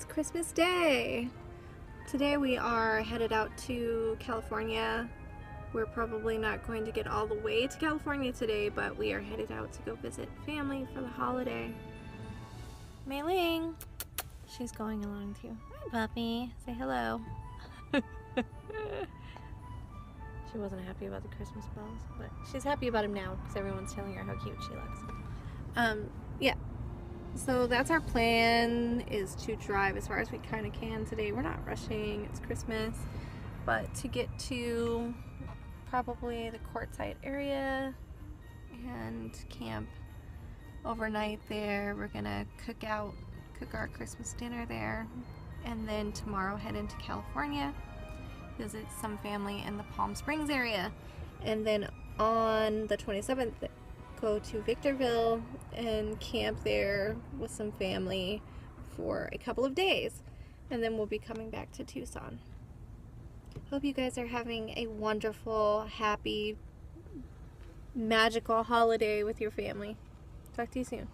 it's Christmas Day. Today we are headed out to California. We're probably not going to get all the way to California today, but we are headed out to go visit family for the holiday. Mei Ling, she's going along too. Hi, puppy. Say hello. She wasn't happy about the Christmas bells, but she's happy about him now because everyone's telling her how cute she looks. Yeah. So that's our plan, is to drive as far as we kind of can today. We're not rushing, it's Christmas, but to get to probably the Quartzsite area and camp overnight there. We're gonna cook our Christmas dinner there, and then tomorrow head into California, visit some family in the Palm Springs area, and then on the 27th go to Victorville and camp there with some family for a couple of days, and then we'll be coming back to Tucson. Hope you guys are having a wonderful, happy, magical holiday with your family. Talk to you soon.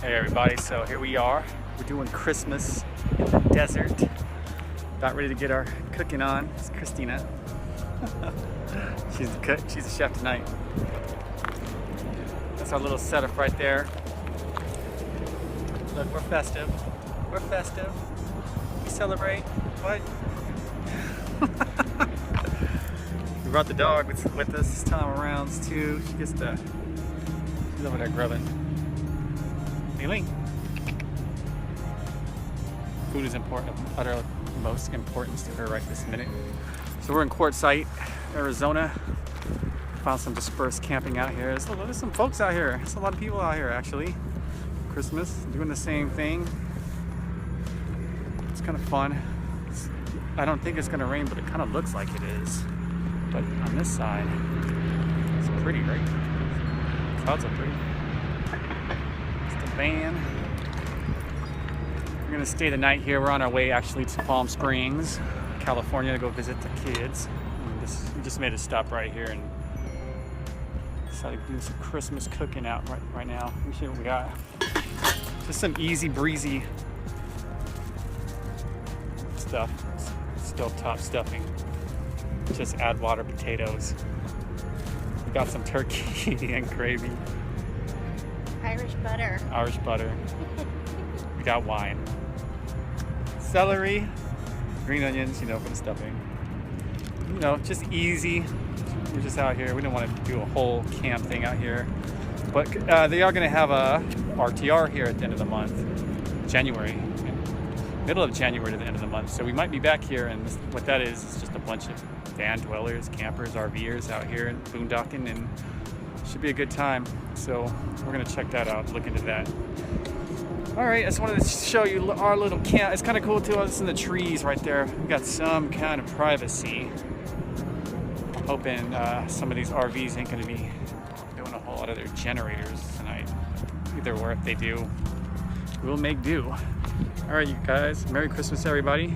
Hey everybody, so here we are. We're doing Christmas in the desert. About ready to get our cooking on. It's Christina. She's the cook. She's the chef tonight. That's our little setup right there. Look, we're festive. We're festive. We celebrate. What? We brought the dog with us this time around too. She gets to. She's over there grubbing. Food is important, of utter most importance to her right this minute. So we're in Quartzsite, Arizona. Found some dispersed camping out here. There's some folks out here. There's a lot of people out here actually. Christmas, doing the same thing. It's kind of fun. I don't think it's gonna rain, but it kind of looks like it is. But on this side, it's pretty, right? Clouds are pretty. Van. We're gonna stay the night here. We're on our way actually to Palm Springs, California, to go visit the kids. We just made a stop right here and decided to do some Christmas cooking out right now. Let me see what we got. Just some easy breezy stuff. Stovetop stuffing. Just add water, potatoes. We got some turkey and gravy. Irish butter. Irish butter. We got wine. Celery. Green onions, you know, for the stuffing. You know, just easy. We're just out here. We don't want to do a whole camp thing out here. But they are going to have a RTR here at the end of the month. January. Middle of January to the end of the month. So we might be back here, and what that is just a bunch of van dwellers, campers, RVers out here and boondocking, and should be a good time. So we're gonna check that out, look into that. All right, I just wanted to show you our little camp. It's kind of cool too. It's in the trees right there. We got some kind of privacy. Hoping some of these RVs ain't gonna be doing a whole lot of their generators tonight. Either or, if they do, we'll make do. All right, you guys. Merry Christmas, everybody.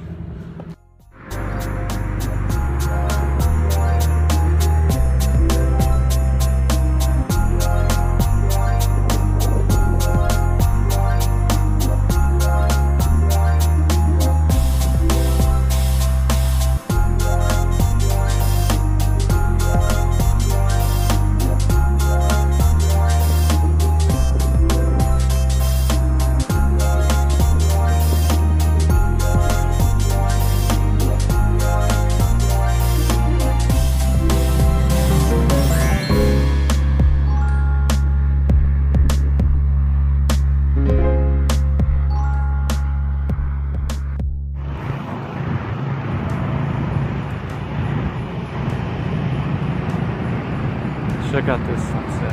Check out this sunset.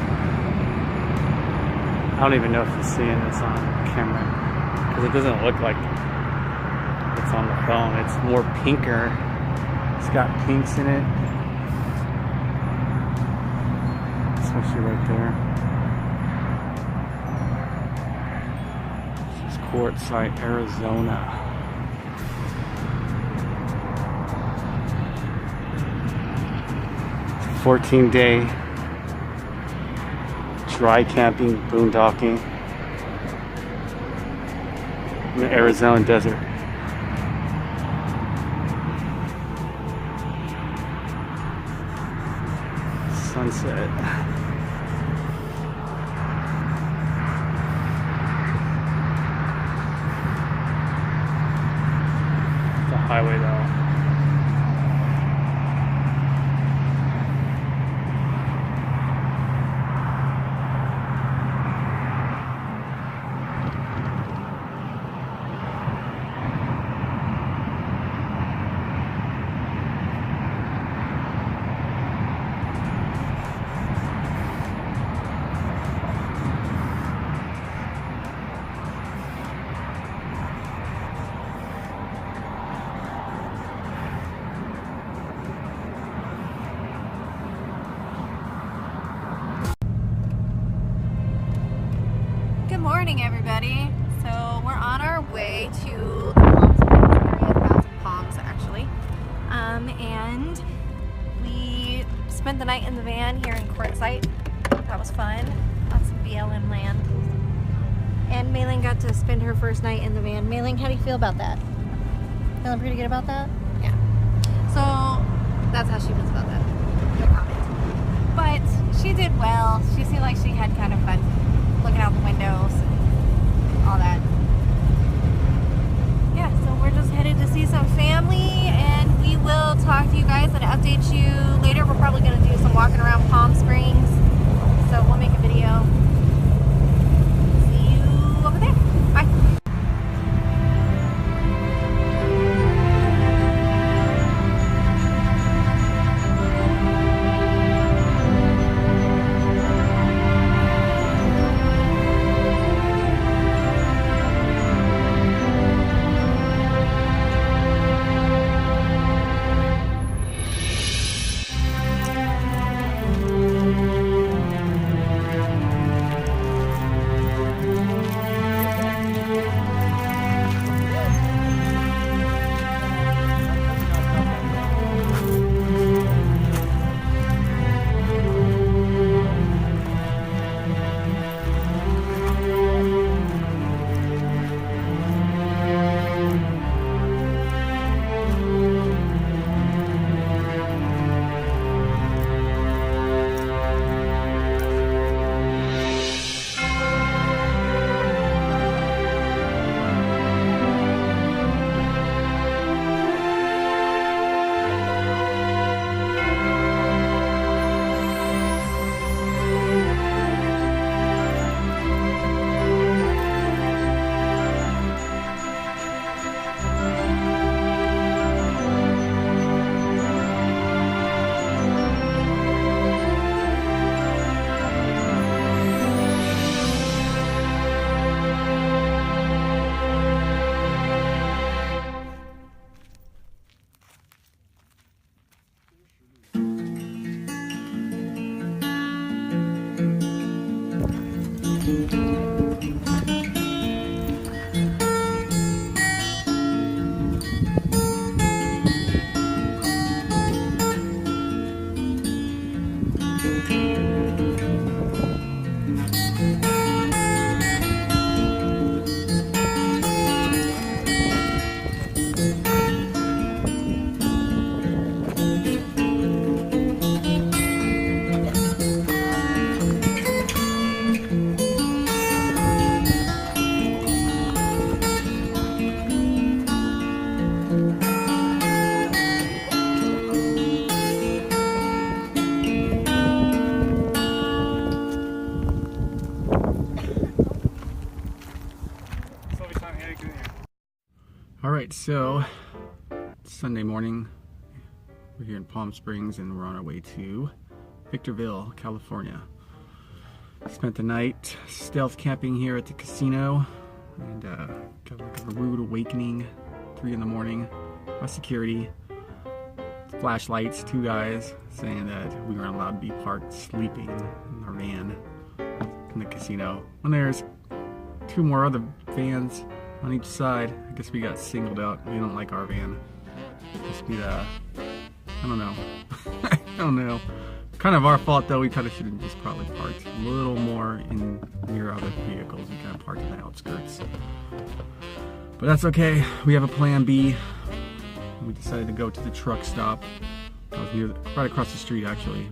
I don't even know if you're seeing this on camera because it doesn't look like it's on the phone. It's more pinker. It's got pinks in it. Especially right there. This is Quartzsite, Arizona. 14-day dry camping, boondocking in the Arizona desert. Sunset. It's a highway though. Good morning, everybody. So we're on our way to the Palm Springs area, Thousand Palms, actually. And we spent the night in the van here in Quartzsite. That was fun. Lots of BLM land. And Mei-Ling got to spend her first night in the van. Mei-Ling, how do you feel about that? Feeling pretty good about that? Yeah. So that's how she feels about that. No comment. But she did well. She seemed like she had kind of fun looking out the windows and all that. Yeah, so we're just headed to see some family, and we will talk to you guys and update you later. We're probably going to do some walking around Palm Springs, so we'll make a video. See you over there. Bye. Alright, so Sunday morning, we're here in Palm Springs and we're on our way to Victorville, California. Spent the night stealth camping here at the casino, and got like a rude awakening, 3 in the morning, by security. Flashlights, 2 guys saying that we weren't allowed to be parked sleeping in our van in the casino. When there's 2 more other vans on each side, I guess we got singled out. We don't like our van. Must be I don't know. I don't know. Kind of our fault though. We kind of should have just probably parked a little more near other vehicles. We kind of parked in the outskirts. But that's okay. We have a plan B. We decided to go to the truck stop. I was near, right across the street actually.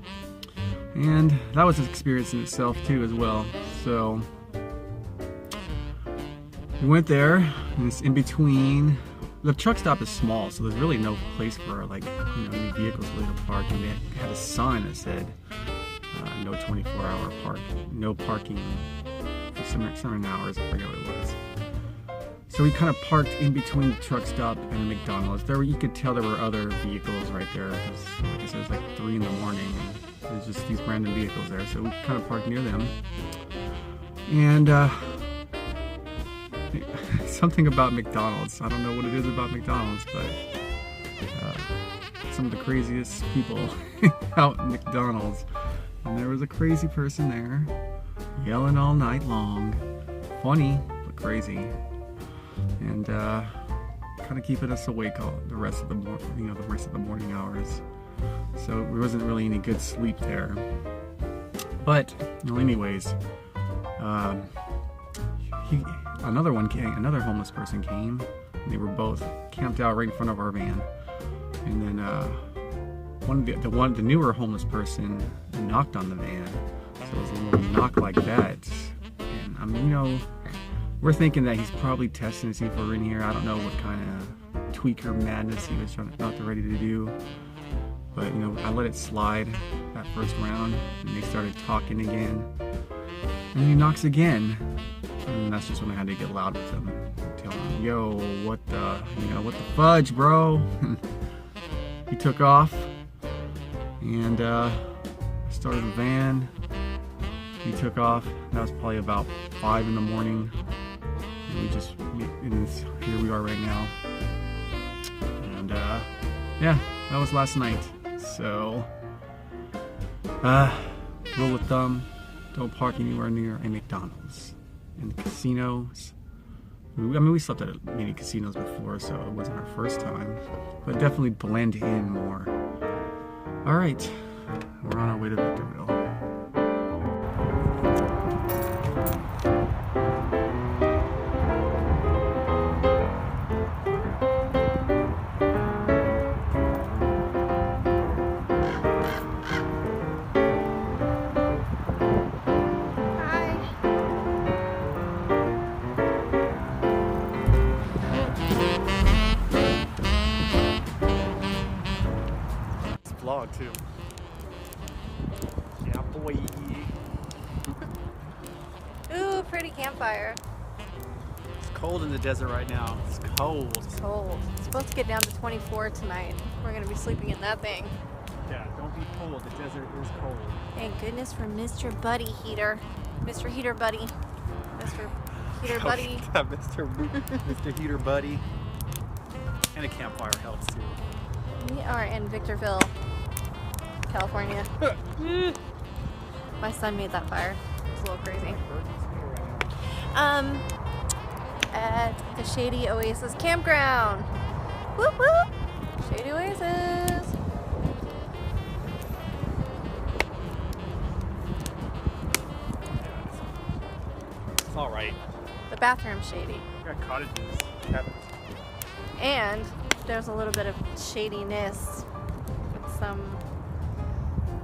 And that was an experience in itself too as well. So we went there, and it's in between. The truck stop is small, so there's really no place for like any vehicles really to park. And they had a sign that said no 24-hour park, no parking for certain hours. I forget what it was. So we kind of parked in between the truck stop and the McDonald's. You could tell there were other vehicles right there. Like I said, it was like 3 in the morning. There's just these random vehicles there, so we kind of parked near them. And something about McDonald's. I don't know what it is about McDonald's, but some of the craziest people out in McDonald's. And there was a crazy person there, yelling all night long. Funny, but crazy. And kind of keeping us awake all the rest of the morning hours. So there wasn't really any good sleep there. But anyways, another homeless person came, and they were both camped out right in front of our van. And then the newer homeless person knocked on the van, so it was a little knock like that. And we're thinking that he's probably testing to see if we're in here. I don't know what kind of tweaker madness he was ready to do. But I let it slide that first round, and they started talking again. And then he knocks again. And that's just when I had to get loud with him and tell him, yo, what the fudge, bro? He took off, and started the van. He took off. That was probably about 5 in the morning. And here we are right now. And yeah, that was last night. So, rule of thumb, don't park anywhere near a McDonald's. And casinos, we slept at many casinos before, so it wasn't our first time, but definitely blend in more. All right, we're on our way to Victorville. Vlog too. Yeah, boy. Ooh, pretty campfire. It's cold in the desert right now. It's cold. It's cold. It's supposed to get down to 24 tonight. We're gonna be sleeping in that thing. Yeah, don't be cold. The desert is cold. Thank goodness for Mr. Buddy Heater. Mr. Heater Buddy. Mr. Heater Buddy. Mr. Heater Buddy. And a campfire helps too. We are in Victorville, California. My son made that fire. It's a little crazy. At the Shady Oasis Campground. Whoop whoop! Shady Oasis. It's all right. The bathroom's shady. We got cottages, cabins. And there's a little bit of shadiness with some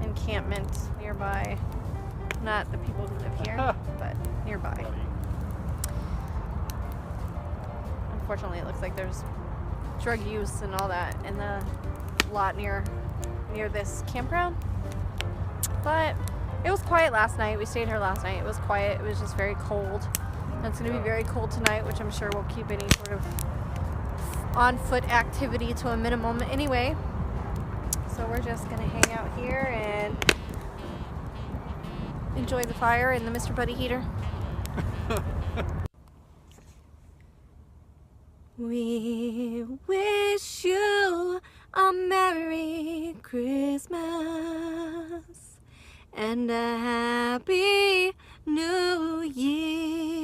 encampment nearby. Not the people who live here, but nearby. Unfortunately, it looks like there's drug use and all that in the lot near this campground. But it was quiet last night. We stayed here last night. It was quiet. It was just very cold. And it's going to be very cold tonight, which I'm sure will keep any sort of on-foot activity to a minimum anyway. So we're just going to hang out here and enjoy the fire and the Mr. Buddy heater. We wish you a Merry Christmas and a Happy New Year.